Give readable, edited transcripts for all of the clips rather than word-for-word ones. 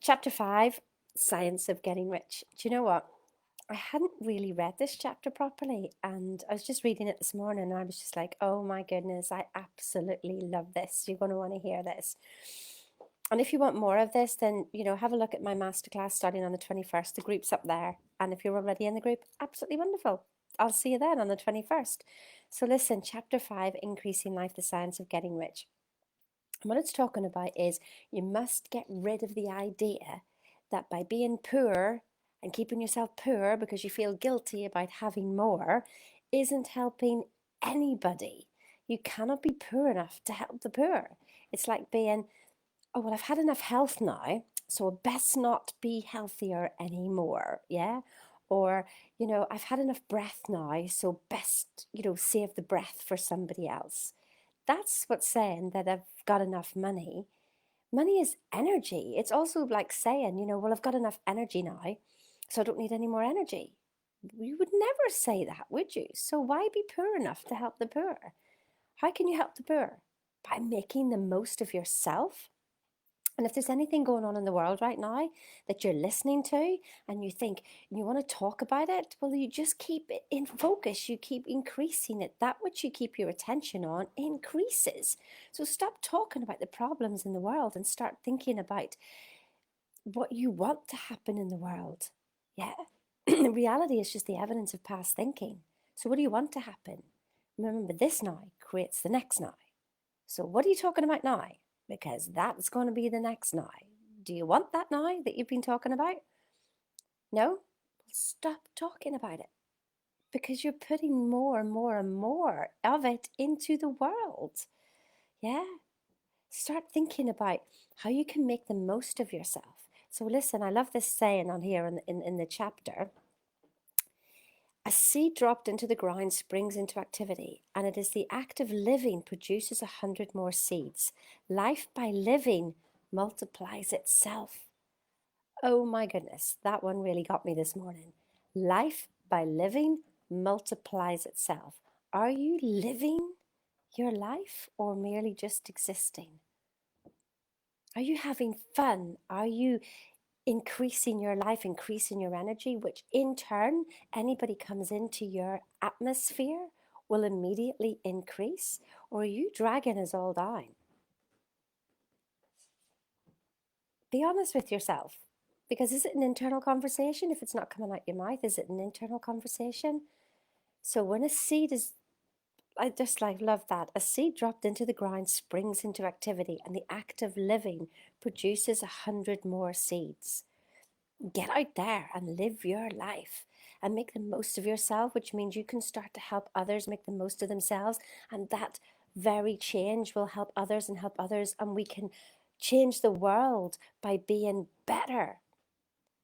Chapter 5, Science of Getting Rich. Do you know what? I hadn't really read this chapter properly, and I was just reading it this morning, and I was just like, oh my goodness, I absolutely love this. You're going to want to hear this. And if you want more of this, then, have a look at my masterclass starting on the 21st. The group's up there. And if you're already in the group, absolutely wonderful. I'll see you then on the 21st. So listen, Chapter 5, Increasing Life, the Science of Getting Rich. And what it's talking about is you must get rid of the idea that by being poor and keeping yourself poor because you feel guilty about having more isn't helping anybody. You cannot be poor enough to help the poor. It's like being, oh, well, I've had enough health now, so I best not be healthier anymore. Yeah. Or, I've had enough breath now, so best, save the breath for somebody else. That's what's saying that I've got enough money. Money is energy. It's also like saying, well, I've got enough energy now, so I don't need any more energy. You would never say that, would you? So why be poor enough to help the poor? How can you help the poor? By making the most of yourself. And if there's anything going on in the world right now that you're listening to and you think you want to talk about it, well, you just keep it in focus. You keep increasing it. That which you keep your attention on increases. So stop talking about the problems in the world and start thinking about what you want to happen in the world. Yeah. Reality is just the evidence of past thinking. So what do you want to happen? Remember, this now creates the next now. So what are you talking about now? Because that's going to be the next now. Do you want that now that you've been talking about? No? Well, stop talking about it because you're putting more and more and more of it into the world. Yeah? Start thinking about how you can make the most of yourself. So listen, I love this saying on here in the chapter. A seed dropped into the ground springs into activity, and it is the act of living produces 100 more seeds. Life by living multiplies itself. Oh my goodness, that one really got me this morning. Life by living multiplies itself. Are you living your life or merely just existing? Are you having fun? Are you increasing your life, increasing your energy, which in turn, anybody comes into your atmosphere will immediately increase? Or are you dragging us all down? Be honest with yourself. Because is it an internal conversation? If it's not coming out your mouth, is it an internal conversation? So when a seed is, I just love that. A seed dropped into the ground springs into activity, and the act of living produces 100 more seeds. Get out there and live your life and make the most of yourself, which means you can start to help others make the most of themselves. And that very change will help others and help others. And we can change the world by being better,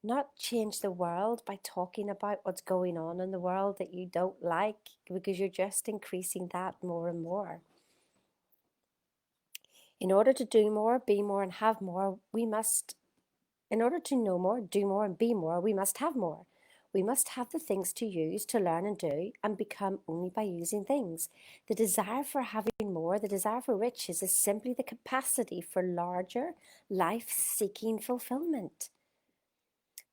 not change the world by talking about what's going on in the world that you don't like, because you're just increasing that more and more. In order to do more, be more, and have more, in order to know more, do more, and be more, we must have more. We must have the things to use, to learn and do, and become only by using things. The desire for having more, the desire for riches, is simply the capacity for larger, life-seeking fulfillment.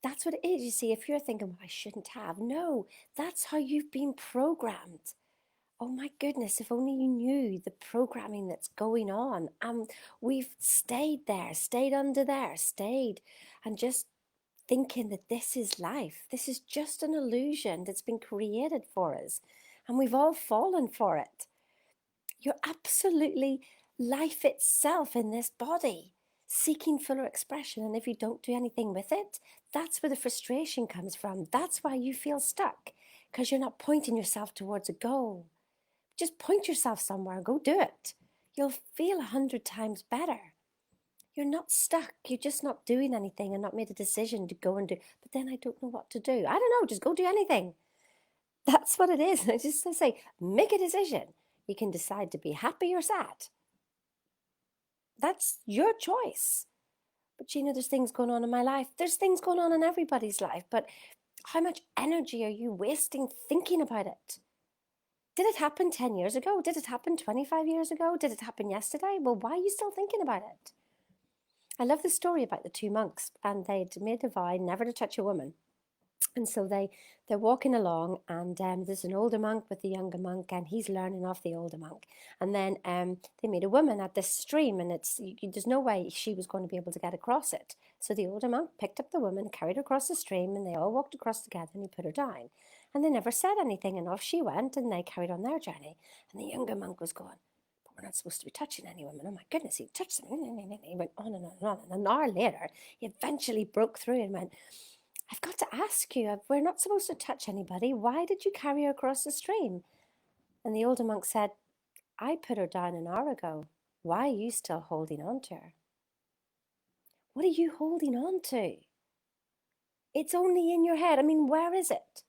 That's what it is. You see, if you're thinking, well, I shouldn't have, no, that's how you've been programmed. Oh my goodness, if only you knew the programming that's going on. We've stayed there, stayed under there, stayed and just thinking that this is life. This is just an illusion that's been created for us. And we've all fallen for it. You're absolutely life itself in this body, seeking fuller expression. And if you don't do anything with it, that's where the frustration comes from. That's why you feel stuck, because you're not pointing yourself towards a goal. Just point yourself somewhere and go do it. You'll feel 100 times better. You're not stuck. You're just not doing anything and not made a decision to go and do. But then I don't know what to do. I don't know. Just go do anything. That's what it is. I just say, make a decision. You can decide to be happy or sad. That's your choice. But there's things going on in my life. There's things going on in everybody's life. But how much energy are you wasting thinking about it? Did it happen 10 years ago? Did it happen 25 years ago? Did it happen yesterday? Well, why are you still thinking about it? I love the story about the two monks, and they'd made a vow never to touch a woman. And so they're walking along, and there's an older monk with the younger monk, and he's learning off the older monk. And then they meet a woman at this stream, and there's no way she was going to be able to get across it. So the older monk picked up the woman, carried her across the stream, and they all walked across together, and he put her down. And they never said anything, and off she went, and they carried on their journey. And the younger monk was going, "But we're not supposed to be touching any women. Oh my goodness, he touched them." He went on and on and on. And an hour later, he eventually broke through and went, "I've got to ask you, we're not supposed to touch anybody. Why did you carry her across the stream?" And the older monk said, "I put her down an hour ago. Why are you still holding on to her? What are you holding on to? It's only in your head. I mean, where is it?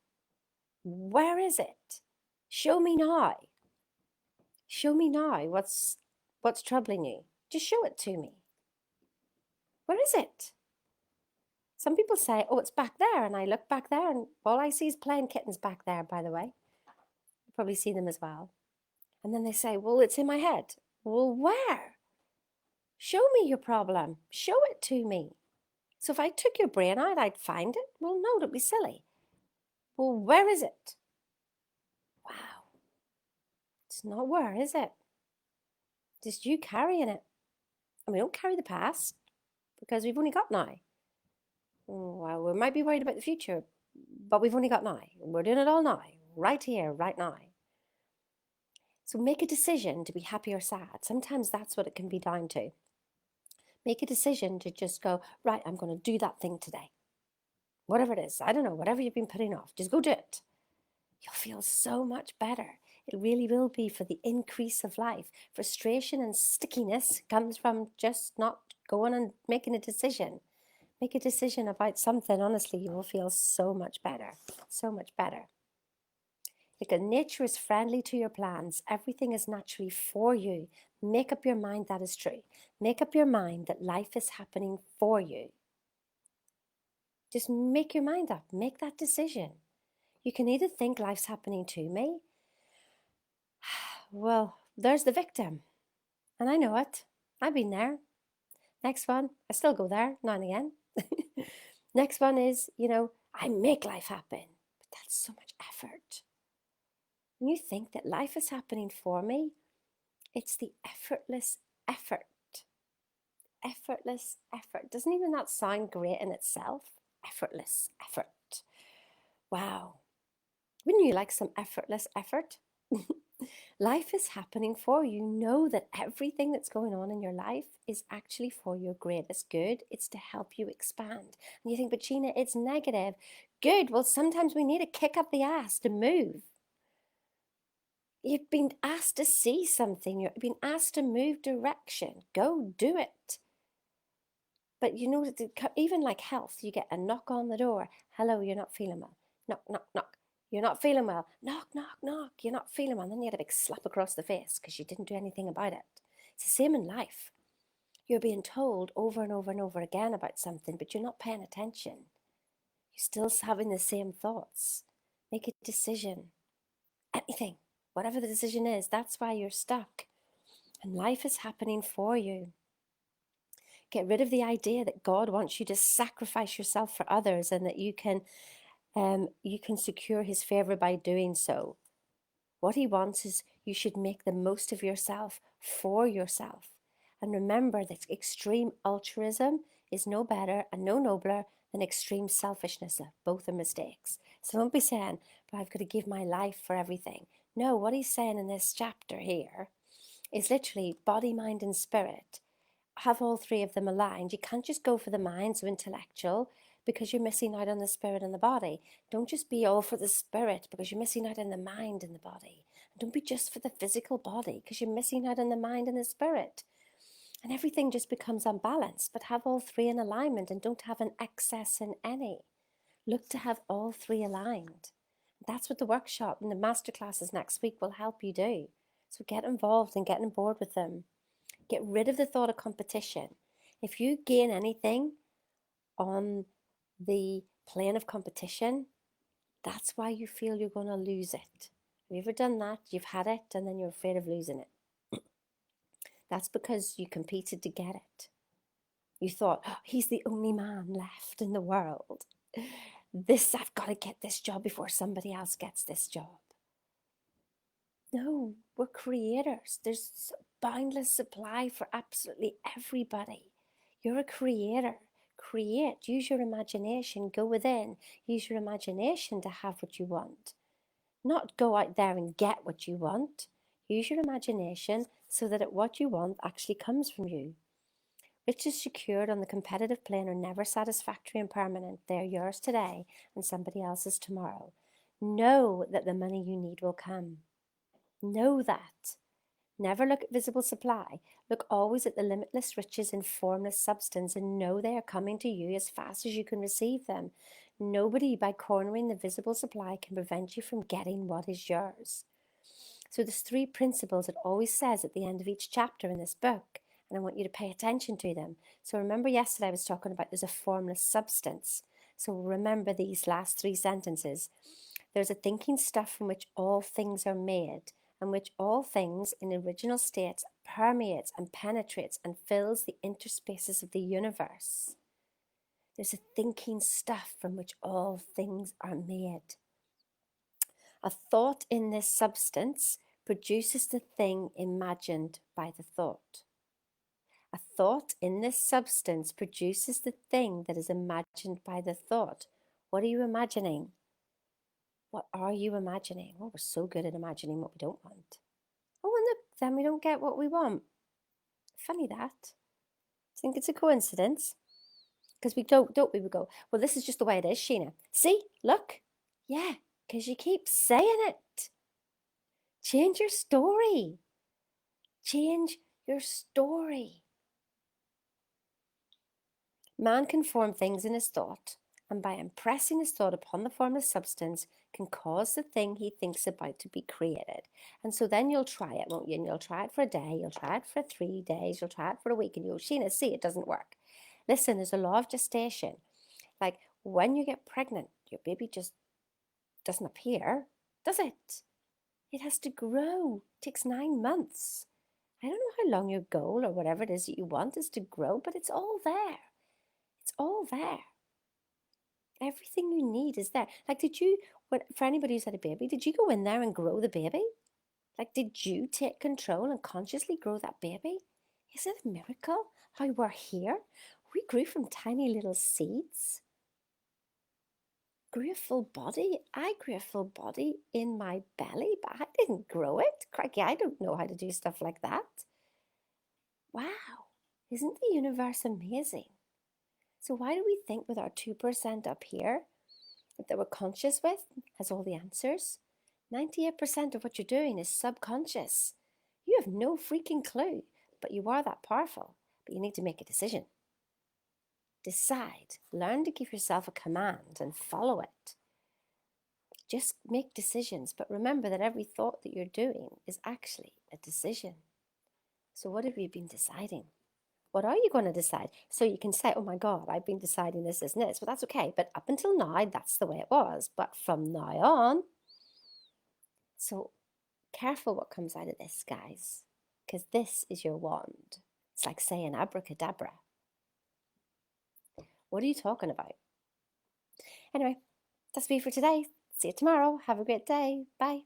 Where is it? Show me now. Show me now what's troubling you. Just show it to me. Where is it?" Some people say, "Oh, it's back there." And I look back there and all I see is playing kittens back there, by the way. You probably see them as well. And then they say, "Well, it's in my head." Well, where? Show me your problem. Show it to me. So if I took your brain out, I'd find it. Well, no, don't be silly. Well, where is it? Wow. It's not where, is it? Just you carrying it. And we don't carry the past because we've only got now. Well, we might be worried about the future, but we've only got now. We're doing it all now, right here, right now. So make a decision to be happy or sad. Sometimes that's what it can be down to. Make a decision to just go, right, I'm going to do that thing today. Whatever it is, I don't know, whatever you've been putting off, just go do it. You'll feel so much better. It really will be for the increase of life. Frustration and stickiness comes from just not going and making a decision. Make a decision about something, honestly, you will feel so much better, so much better. Because nature is friendly to your plans. Everything is naturally for you. Make up your mind that is true. Make up your mind that life is happening for you. Just make your mind up. Make that decision. You can either think life's happening to me. Well, there's the victim. And I know it. I've been there. Next one, I still go there now and again. Next one is, I make life happen. But that's so much effort. When you think that life is happening for me, it's the effortless effort. Effortless effort. Doesn't even that sound great in itself? Effortless effort. Wow. Wouldn't you like some effortless effort? Life is happening for you. Know that everything that's going on in your life is actually for your greatest good. It's to help you expand. And you think, "But Gina, it's negative." Good. Well, sometimes we need a kick up the ass to move. You've been asked to see something. You've been asked to move direction. Go do it. But even like health, you get a knock on the door. "Hello, you're not feeling well." Knock, knock, knock. "You're not feeling well." Knock, knock, knock. "You're not feeling well." And then you get a big slap across the face because you didn't do anything about it. It's the same in life. You're being told over and over and over again about something, but you're not paying attention. You're still having the same thoughts. Make a decision. Anything. Whatever the decision is, that's why you're stuck. And life is happening for you. Get rid of the idea that God wants you to sacrifice yourself for others and that you can secure his favor by doing so. What he wants is you should make the most of yourself for yourself. And remember that extreme altruism is no better and no nobler than extreme selfishness. Both are mistakes. So don't be saying, "But I've got to give my life for everything." No, what he's saying in this chapter here is literally body, mind, and spirit. Have all three of them aligned. You can't just go for the mind, so intellectual, because you're missing out on the spirit and the body. Don't just be all for the spirit because you're missing out on the mind and the body. And don't be just for the physical body because you're missing out on the mind and the spirit. And everything just becomes unbalanced, but have all three in alignment and don't have an excess in any. Look to have all three aligned. That's what the workshop and the masterclasses next week will help you do. So get involved and get on board with them. Get rid of the thought of competition. If you gain anything on the plane of competition, that's why you feel you're going to lose it. Have you ever done that? You've had it and then you're afraid of losing it. That's because you competed to get it. You thought, "Oh, he's the only man left in the world. I've got to get this job before somebody else gets this job." No, we're creators. There's boundless supply for absolutely everybody. You're a creator. Create, use your imagination, go within, use your imagination to have what you want. Not go out there and get what you want. Use your imagination so that what you want actually comes from you. Riches secured on the competitive plane are never satisfactory and permanent. They're yours today and somebody else's tomorrow. Know that the money you need will come. Know that. Never look at visible supply. Look always at the limitless riches in formless substance and know they are coming to you as fast as you can receive them. Nobody, by cornering the visible supply, can prevent you from getting what is yours. So there's 3 principles it always says at the end of each chapter in this book, and I want you to pay attention to them. So remember yesterday I was talking about there's a formless substance. So remember these last 3 sentences. There's a thinking stuff from which all things are made, and which all things in original states permeates and penetrates and fills the interspaces of the universe. There's a thinking stuff from which all things are made. A thought in this substance produces the thing imagined by the thought. A thought in this substance produces the thing that is imagined by the thought. What are you imagining? What are you imagining? Oh, we're so good at imagining what we don't want. Oh, and look, then we don't get what we want. Funny that. Do you think it's a coincidence? Because we don't we? We go, well, this is just the way it is, Sheena. See, look. Yeah, because you keep saying it. Change your story. Change your story. Man can form things in his thought, and by impressing his thought upon the formless substance, can cause the thing he thinks about to be created. And so then you'll try it, won't you? And you'll try it for a day, you'll try it for 3 days, you'll try it for a week, and you'll, Sheena, see, it doesn't work. Listen, there's a law of gestation. Like when you get pregnant, your baby just doesn't appear, does it? It has to grow. It takes 9 months. I don't know how long your goal or whatever it is that you want is to grow, but it's all there. It's all there. Everything you need is there. Like, for anybody who's had a baby, did you go in there and grow the baby? Like, did you take control and consciously grow that baby? Is it a miracle how we're here? We grew from tiny little seeds. Grew a full body. I grew a full body in my belly, but I didn't grow it. Crikey, I don't know how to do stuff like that. Wow, isn't the universe amazing? So why do we think with our 2% up here that we're conscious with has all the answers? 98% of what you're doing is subconscious. You have no freaking clue, but you are that powerful. But you need to make a decision. Decide. Learn to give yourself a command and follow it. Just make decisions, but remember that every thought that you're doing is actually a decision. So what have you been deciding? What are you going to decide? So you can say, oh my God, I've been deciding this, this, and this. Well, that's okay. But up until now, that's the way it was. But from now on, so careful what comes out of this, guys, because this is your wand. It's like saying abracadabra. What are you talking about? Anyway, that's me for today. See you tomorrow. Have a great day. Bye.